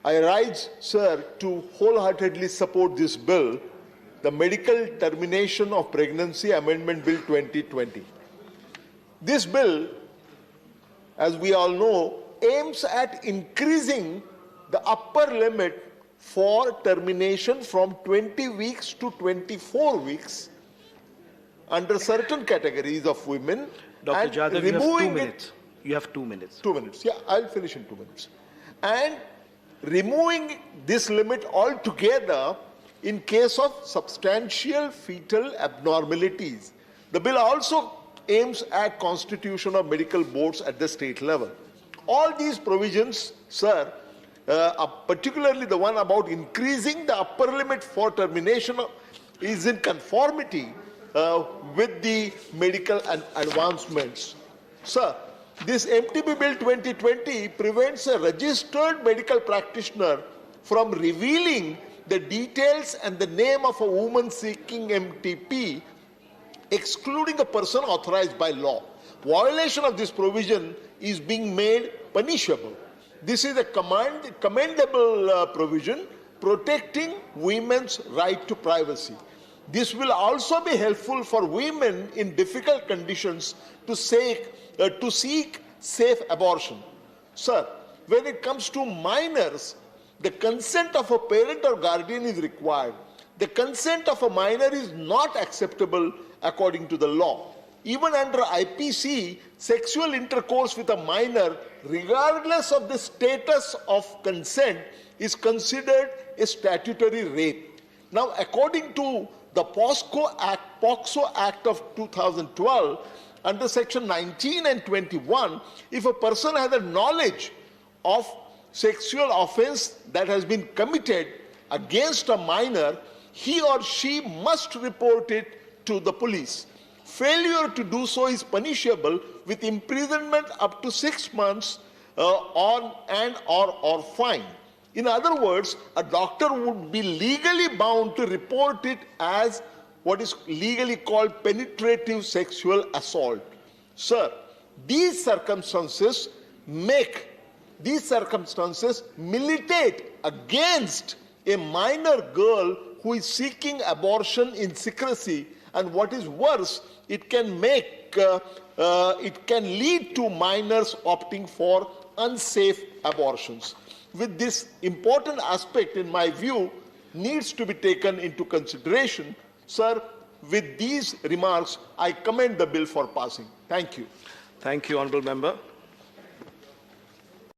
I rise, sir, to wholeheartedly support this bill, the Medical Termination of Pregnancy Amendment Bill 2020. This bill, as we all know, aims at increasing the upper limit for termination from 20 weeks to 24 weeks under certain categories of women. Dr. Jadhav, you have 2 minutes. You have 2 minutes. 2 minutes. Yeah, I'll finish in 2 minutes. And removing this limit altogether in case of substantial fetal abnormalities. The bill also aims at constitution of medical boards at the state level. All these provisions, sir, particularly the one about increasing the upper limit for termination is in conformity with the medical advancements. Sir, this MTB Bill 2020 prevents a registered medical practitioner from revealing the details and the name of a woman seeking MTP, excluding a person authorized by law. Violation of this provision is being made punishable. This is a commendable provision protecting women's right to privacy. This will also be helpful for women in difficult conditions to seek safe abortion. Sir, when it comes to minors, the consent of a parent or guardian is required. The consent of a minor is not acceptable according to the law. Even under IPC, sexual intercourse with a minor, regardless of the status of consent, is considered a statutory rape. Now, according to the POCSO Act of 2012, under section 19 and 21, if a person has a knowledge of sexual offense that has been committed against a minor, he or she must report it to the police. Failure to do so is punishable with imprisonment up to 6 months or fine. In other words, a doctor would be legally bound to report it as what is legally called penetrative sexual assault. Sir, these circumstances militate against a minor girl who is seeking abortion in secrecy, and what is worse, it can lead to minors opting for unsafe abortions. With this important aspect, in my view, needs to be taken into consideration. Sir, with these remarks, I commend the bill for passing. Thank you. Thank you, Honourable Member.